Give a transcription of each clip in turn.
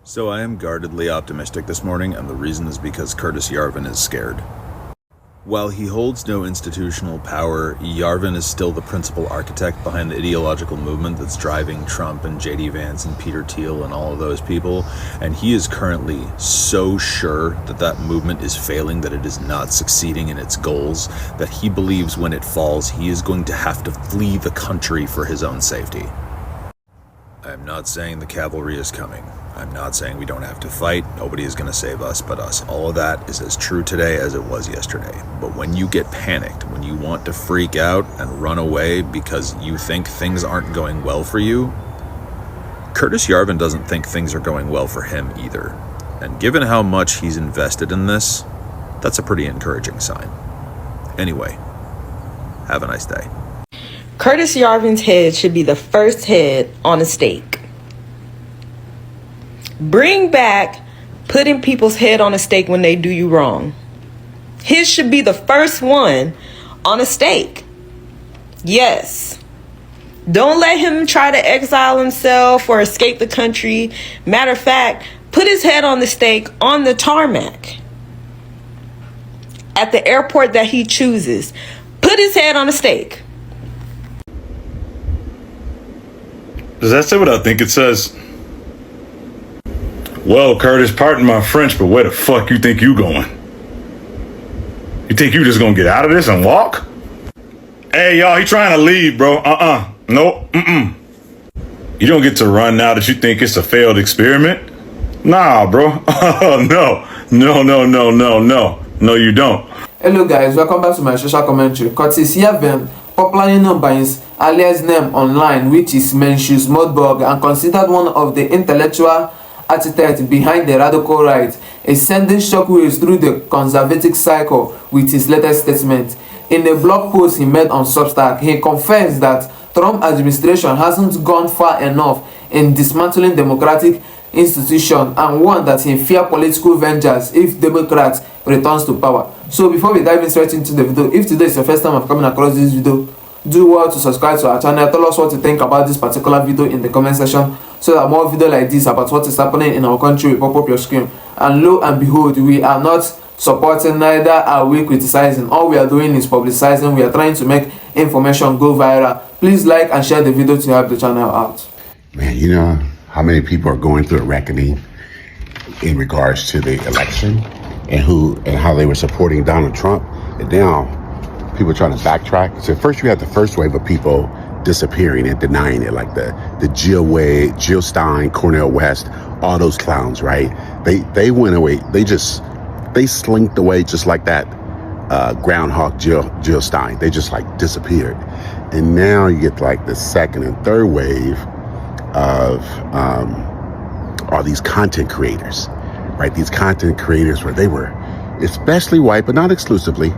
So I am guardedly optimistic this morning, and the reason is because Curtis Yarvin is scared. While he holds no institutional power, Yarvin is still the principal architect behind the ideological movement that's driving Trump and J.D. Vance and Peter Thiel and all of those people, and he is currently so sure that that movement is failing, that it is not succeeding in its goals, that he believes when it falls, he is going to have to flee the country for his own safety. I am not saying the cavalry is coming. I'm not saying we don't have to fight. Nobody is going to save us but us. All of that is as true today as it was yesterday. But when you get panicked, when you want to freak out and run away because you think things aren't going well for you, Curtis Yarvin doesn't think things are going well for him either. And given how much he's invested in this, that's a pretty encouraging sign. Anyway, have a nice day. Curtis Yarvin's head should be the first head on a stake. Bring back putting people's head on a stake when they do you wrong. His should be the first one on a stake. Yes. Don't let him try to exile himself or escape the country. Matter of fact, put his head on the stake on the tarmac. At the airport that he chooses. Put his head on a stake. Does that say what I think it says? Well, Curtis, pardon my French, but where the fuck you think you going? You think you just gonna get out of this and walk? Hey, y'all, he trying to leave, bro. Nope. You don't get to run now that you think it's a failed experiment? Nah, bro. No, you don't. Hello guys, welcome back to my social commentary. Curtis Yarvin, popularly known by his alias name online, which is Mencius Modburg, and considered one of the intellectual architects behind the radical right, is sending shockwaves through the conservative cycle with his latest statement. In a blog post he made on Substack, he confessed that Trump administration hasn't gone far enough in dismantling democratic institutions and warned that he fears political vengeance if Democrats returns to power. So before we dive straight into the video, if today is your first time of coming across this video, do well to subscribe to our channel. Tell us what you think about this particular video in the comment section so that more videos like this about what is happening in our country will pop up your screen. And lo and behold, we are not supporting, neither are we criticizing. All we are doing is publicizing. We are trying to make information go viral. Please like and share the video to help the channel out. Man, you know how many people are going through a reckoning in regards to the election and how they were supporting Donald Trump, and now people trying to backtrack. So first you had the first wave of people disappearing and denying it, like the Jill Wade, Jill Stein, Cornel West, all those clowns, right? They went away. They slinked away just like that groundhog Jill Stein. They just like disappeared. And now you get like the second and third wave of are these content creators, right? These content creators where they were, especially white, but not exclusively,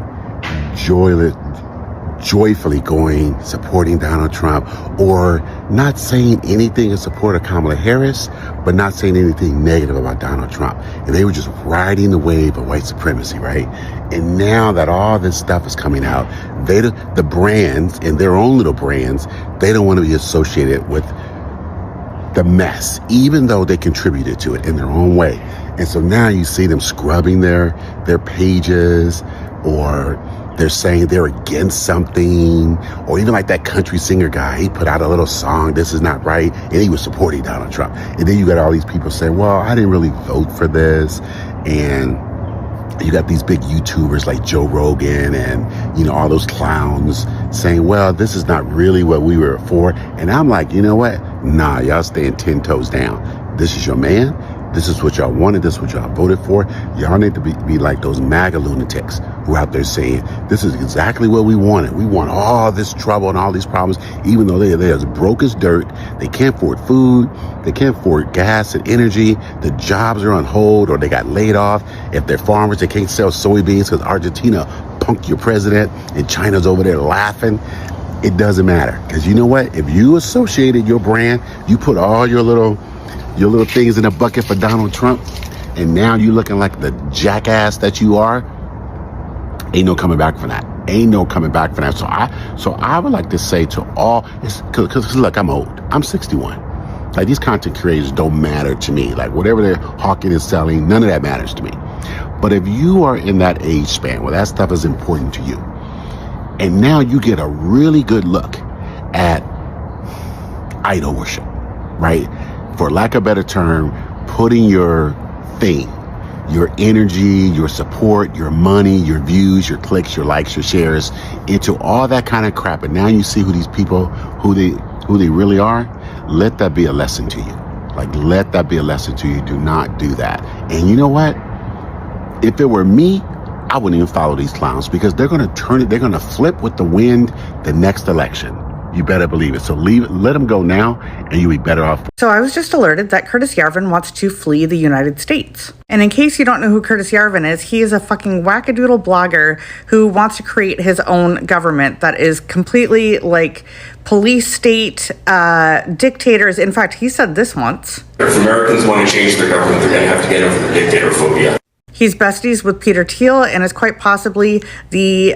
joyfully going, supporting Donald Trump, or not saying anything in support of Kamala Harris, but not saying anything negative about Donald Trump. And they were just riding the wave of white supremacy, right? And now that all this stuff is coming out, the brands, and their own little brands, they don't want to be associated with the mess, even though they contributed to it in their own way. And so now you see them scrubbing their pages, or they're saying they're against something, or even like that country singer guy, he put out a little song, "This is not right," and he was supporting Donald Trump. And then you got all these people saying, well, I didn't really vote for this. And you got these big YouTubers like Joe Rogan and, you know, all those clowns saying, well, this is not really what we were for. And I'm like, you know what? Nah, y'all staying 10 toes down. This is your man. This is what y'all wanted. This is what y'all voted for. Y'all need to be like those MAGA lunatics who are out there saying, this is exactly what we wanted. We want all this trouble and all these problems, even though they're as broke as dirt. They can't afford food. They can't afford gas and energy. The jobs are on hold, or they got laid off. If they're farmers, they can't sell soybeans because Argentina punked your president and China's over there laughing. It doesn't matter, because you know what? If you associated your brand, you put all your little things in a bucket for Donald Trump, and now you looking like the jackass that you are, ain't no coming back from that. Ain't no coming back from that. So I would like to say to all, because look, I'm old. I'm 61. Like, these content creators don't matter to me. Like, whatever they're hawking and selling, none of that matters to me. But if you are in that age span where that stuff is important to you, and now you get a really good look at idol worship, right? For lack of a better term, putting your thing, your energy, your support, your money, your views, your clicks, your likes, your shares into all that kind of crap. And now you see who these people, who they really are. Let that be a lesson to you. Like, let that be a lesson to you. Do not do that. And you know what? If it were me, I wouldn't even follow these clowns, because they're going to turn it. They're going to flip with the wind the next election. You better believe it. So let them go now, and you'll be better off. So I was just alerted that Curtis Yarvin wants to flee the United States. And in case you don't know who Curtis Yarvin is, he is a fucking wackadoodle blogger who wants to create his own government that is completely like police state dictators. In fact, he said this once. If Americans want to change their government, they're going to have to get over the dictator phobia. He's besties with Peter Thiel and is quite possibly the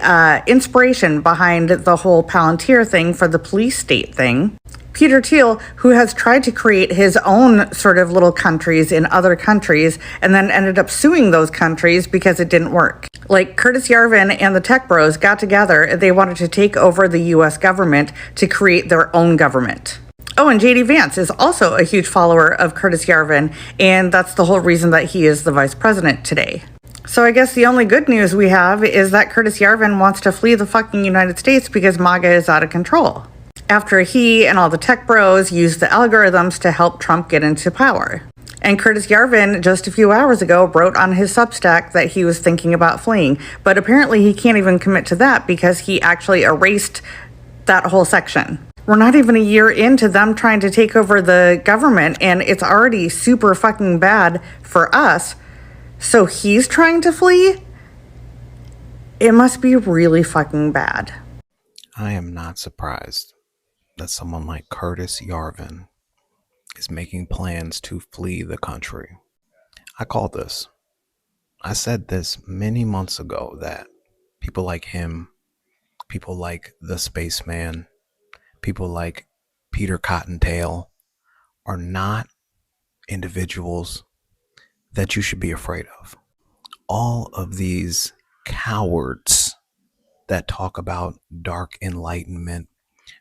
inspiration behind the whole Palantir thing for the police state thing. Peter Thiel, who has tried to create his own sort of little countries in other countries and then ended up suing those countries because it didn't work. Like, Curtis Yarvin and the tech bros got together and they wanted to take over the US government to create their own government. Oh, and JD Vance is also a huge follower of Curtis Yarvin, and that's the whole reason that he is the vice president today. So I guess the only good news we have is that Curtis Yarvin wants to flee the fucking United States because MAGA is out of control, after he and all the tech bros used the algorithms to help Trump get into power. And Curtis Yarvin, just a few hours ago, wrote on his Substack that he was thinking about fleeing, but apparently he can't even commit to that because he actually erased that whole section. We're not even a year into them trying to take over the government, and it's already super fucking bad for us. So he's trying to flee? It must be really fucking bad. I am not surprised that someone like Curtis Yarvin is making plans to flee the country. I called this. I said this many months ago, that people like him, people like the spaceman, people like Peter Cottontail are not individuals that you should be afraid of. All of these cowards that talk about dark enlightenment,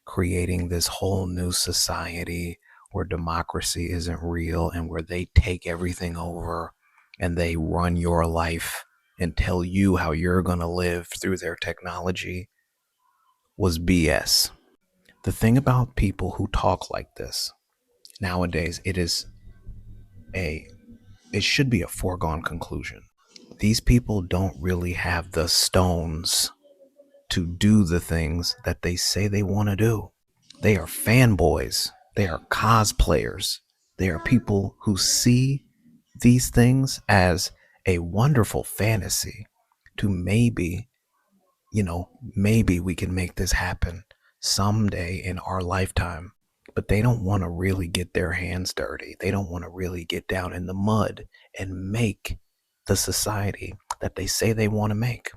creating this whole new society where democracy isn't real and where they take everything over and they run your life and tell you how you're going to live through their technology, was BS. The thing about people who talk like this nowadays, it should be a foregone conclusion. These people don't really have the stones to do the things that they say they want to do. They are fanboys. They are cosplayers. They are people who see these things as a wonderful fantasy to maybe we can make this happen someday in our lifetime. But they don't want to really get their hands dirty. They don't want to really get down in the mud and make the society that they say they want to make.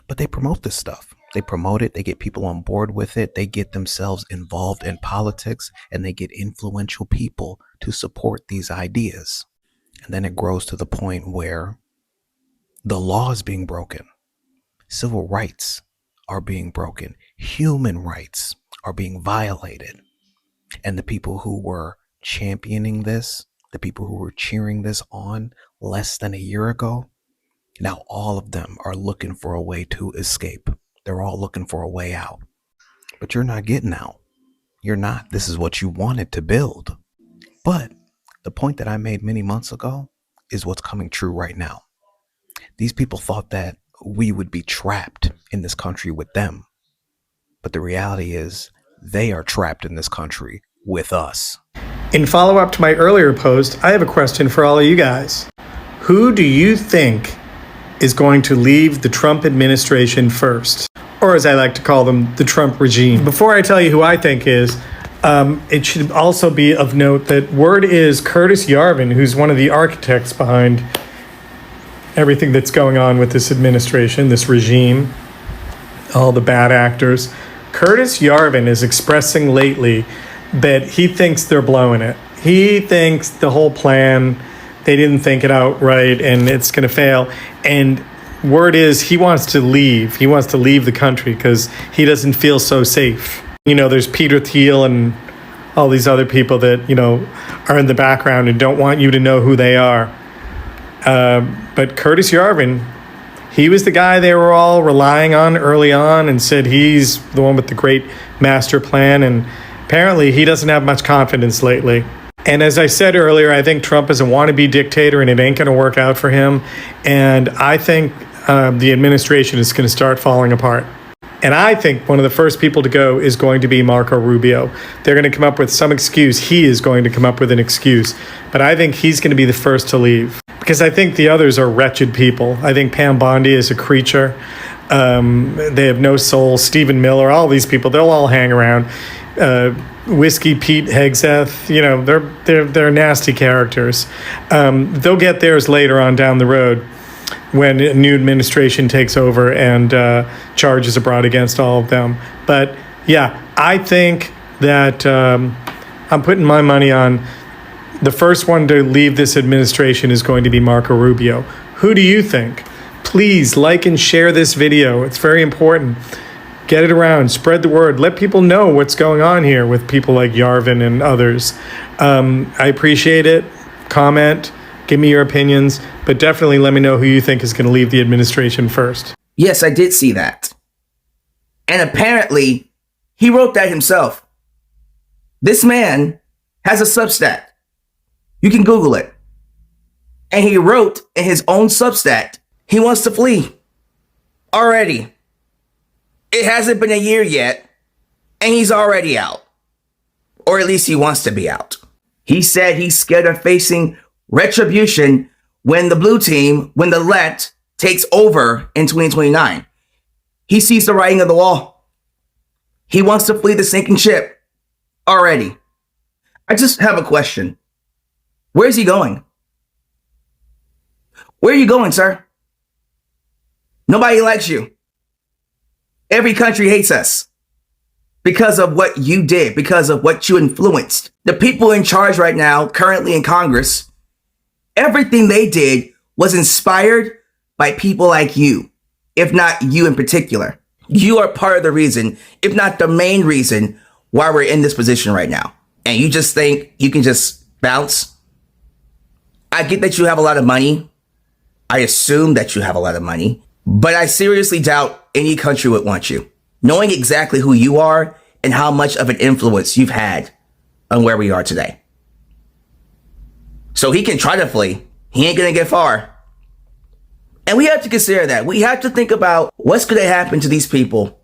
But they promote this stuff. They promote it. They get people on board with it. They get themselves involved in politics, and they get influential people to support these ideas. And then it grows to the point where the law is being broken. Civil rights are being broken. Human rights are being violated. And the people who were championing this, the people who were cheering this on less than a year ago, now all of them are looking for a way to escape. They're all looking for a way out. But you're not getting out. You're not. This is what you wanted to build. But the point that I made many months ago is what's coming true right now. These people thought that we would be trapped in this country with them. But the reality is they are trapped in this country with us. In follow-up to my earlier post, I have a question for all of you guys. Who do you think is going to leave the Trump administration first? Or as I like to call them, the Trump regime. Before I tell you who I think is, it should also be of note that word is Curtis Yarvin, who's one of the architects behind everything that's going on with this administration, this regime, all the bad actors. Curtis Yarvin is expressing lately that he thinks they're blowing it. He thinks the whole plan, they didn't think it out right, and it's going to fail. And word is he wants to leave. He wants to leave the country because he doesn't feel so safe. You know, there's Peter Thiel and all these other people that, you know, are in the background and don't want you to know who they are. But Curtis Yarvin, he was the guy they were all relying on early on and said he's the one with the great master plan. And apparently he doesn't have much confidence lately. And as I said earlier, I think Trump is a wannabe dictator and it ain't going to work out for him. And I think the administration is going to start falling apart. And I think one of the first people to go is going to be Marco Rubio. They're going to come up with some excuse. He is going to come up with an excuse. But I think he's going to be the first to leave. Because I think the others are wretched people. I think Pam Bondi is a creature. They have no soul. Stephen Miller, all these people, they'll all hang around. Whiskey Pete Hegseth, you know, they're nasty characters. They'll get theirs later on down the road when a new administration takes over and charges are brought against all of them. But yeah, I think that I'm putting my money on the first one to leave this administration is going to be Marco Rubio. Who do you think? Please like and share this video. It's very important. Get it around, spread the word, let people know what's going on here with people like Yarvin and others. I appreciate it. Comment, give me your opinions, but definitely let me know who you think is going to leave the administration first. Yes, I did see that. And apparently, he wrote that himself. This man has a Substack. You can Google it. And he wrote in his own Substack, he wants to flee. Already. It hasn't been a year yet, and he's already out. Or at least he wants to be out. He said he's scared of facing retribution when the blue team, when the left takes over in 2029. He sees the writing on the wall. He wants to flee the sinking ship already. I just have a question. Where's he going? Where are you going, sir? Nobody likes you. Every country hates us because of what you did, because of what you influenced. The people in charge right now, currently in Congress, everything they did was inspired by people like you, if not you in particular. You are part of the reason, if not the main reason, why we're in this position right now. And you just think you can just bounce? I get that you have a lot of money. I assume that you have a lot of money. But I seriously doubt any country would want you, knowing exactly who you are and how much of an influence you've had on where we are today. So he can try to flee. He ain't going to get far. And we have to consider that. We have to think about what's going to happen to these people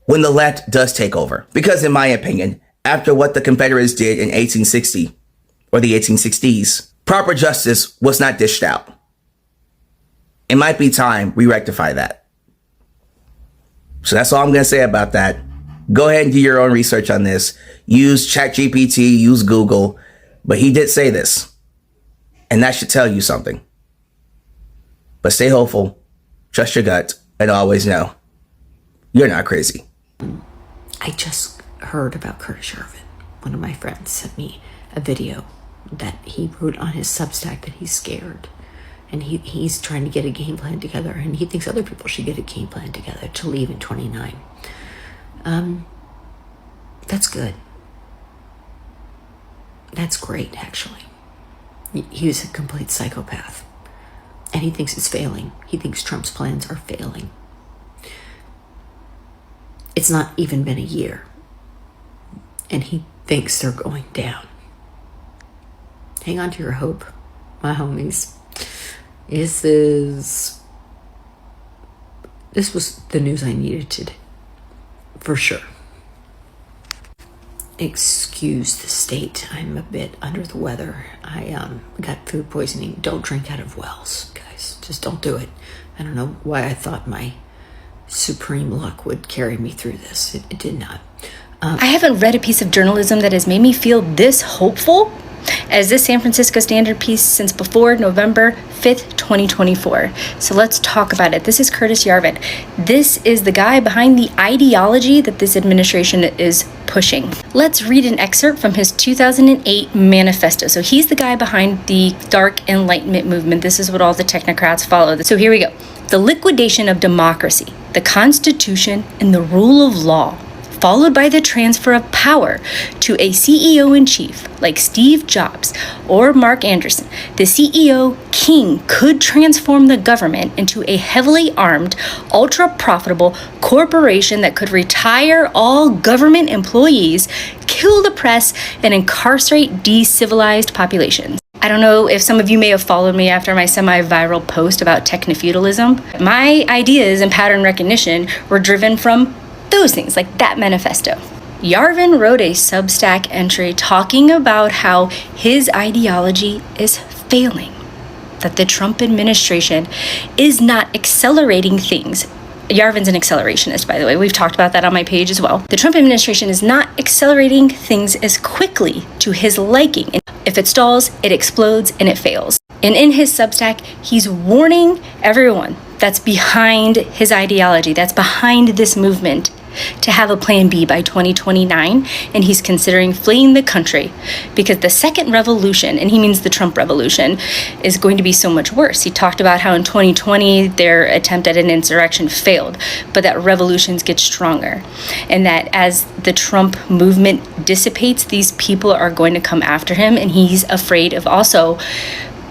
when the left does take over. Because in my opinion, after what the Confederates did in 1860 or the 1860s, proper justice was not dished out. It might be time we rectify that. So that's all I'm going to say about that. Go ahead and do your own research on this. Use ChatGPT, use Google. But he did say this. And that should tell you something. But stay hopeful, trust your gut, and always know you're not crazy. I just heard about Curtis Yarvin. One of my friends sent me a video that he wrote on his Substack that he's scared. And he's trying to get a game plan together, and he thinks other people should get a game plan together to leave in 29. That's good. That's great, actually. He was a complete psychopath. And he thinks it's failing. He thinks Trump's plans are failing. It's not even been a year. And he thinks they're going down. Hang on to your hope, my homies. This was the news I needed today, for sure. Excuse the state. I'm a bit under the weather. I got food poisoning. Don't drink out of wells, guys. Just don't do it. I don't know why I thought my supreme luck would carry me through this. It did not. I haven't read a piece of journalism that has made me feel this hopeful as this San Francisco Standard piece since before November 5th, 2024. So let's talk about it. This is Curtis Yarvin. This is the guy behind the ideology that this administration is pushing. Let's read an excerpt from his 2008 manifesto. So he's the guy behind the Dark Enlightenment movement. This is what all the technocrats follow. So here we go. The liquidation of democracy, the Constitution, and the rule of law, followed by the transfer of power to a CEO-in-chief like Steve Jobs or Mark Anderson. The CEO king could transform the government into a heavily armed, ultra-profitable corporation that could retire all government employees, kill the press, and incarcerate decivilized populations. I don't know if some of you may have followed me after my semi-viral post about techno-feudalism. My ideas and pattern recognition were driven from those things, like that manifesto. Yarvin wrote a Substack entry talking about how his ideology is failing, that the Trump administration is not accelerating things. Yarvin's an accelerationist, by the way. We've talked about that on my page as well. The Trump administration is not accelerating things as quickly to his liking. If it stalls, it explodes and it fails. And in his Substack, he's warning everyone that's behind his ideology, that's behind this movement, to have a plan B by 2029, and he's considering fleeing the country because the second revolution, and he means the Trump revolution, is going to be so much worse. He talked about how in 2020 their attempt at an insurrection failed, but that revolutions get stronger, and that as the Trump movement dissipates, these people are going to come after him, and he's afraid of also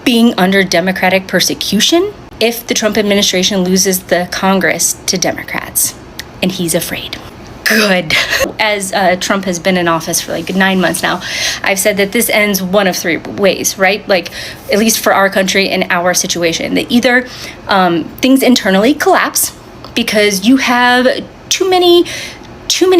being under Democratic persecution if the Trump administration loses the Congress to Democrats. And he's afraid. Good. As Trump has been in office for like 9 months now, I've said that this ends one of three ways, right? Like, at least for our country and our situation, that either things internally collapse because you have too many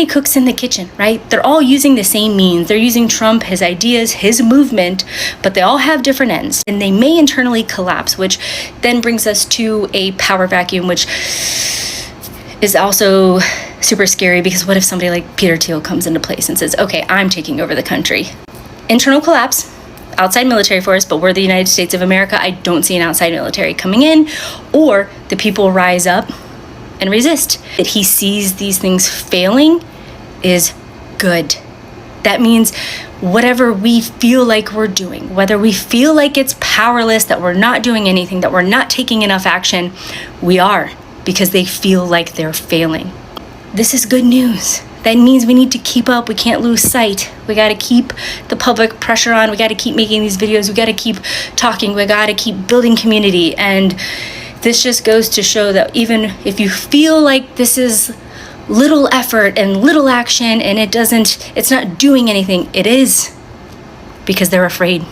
cooks in the kitchen, right? They're all using the same means. They're using Trump, his ideas, his movement, but they all have different ends, and they may internally collapse, which then brings us to a power vacuum, which is also super scary, because what if somebody like Peter Thiel comes into place and says, okay, I'm taking over the country? Internal collapse, outside military force, but we're the United States of America. I don't see an outside military coming in, or the people rise up and resist. That he sees these things failing is good. That means whatever we feel like we're doing, whether we feel like it's powerless, that we're not doing anything, that we're not taking enough action, we are, because they feel like they're failing. This is good news. That means we need to keep up. We can't lose sight. We got to keep the public pressure on. We got to keep making these videos. We got to keep talking. We got to keep building community. And this just goes to show that even if you feel like this is little effort and little action and it's not doing anything, it is, because they're afraid.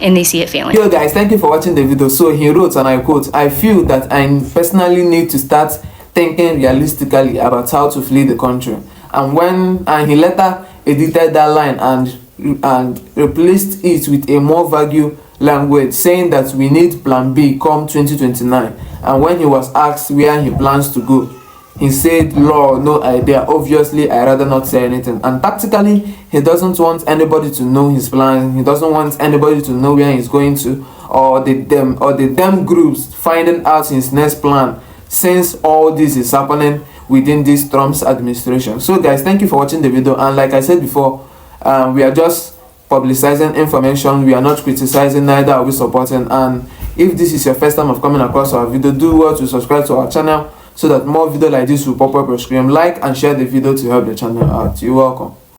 And they see it failing. Yo guys, thank you for watching the video. So he wrote, and I quote, "I feel that I personally need to start thinking realistically about how to flee the country." And he later edited that line and replaced it with a more vague language, saying that we need plan B come 2029. And when he was asked where he plans to go, he said, "Law, no idea. Obviously, I rather not say anything." And tactically, he doesn't want anybody to know his plan. He doesn't want anybody to know where he's going to, or the them groups finding out his next plan, since all this is happening within this Trump's administration. So guys, thank you for watching the video. And like I said before, we are just publicizing information. We are not criticizing, neither are we supporting. And if this is your first time of coming across our video, do well to subscribe to our channel, so that more videos like this will pop up your screen. Like and share the video to help the channel out. You're welcome.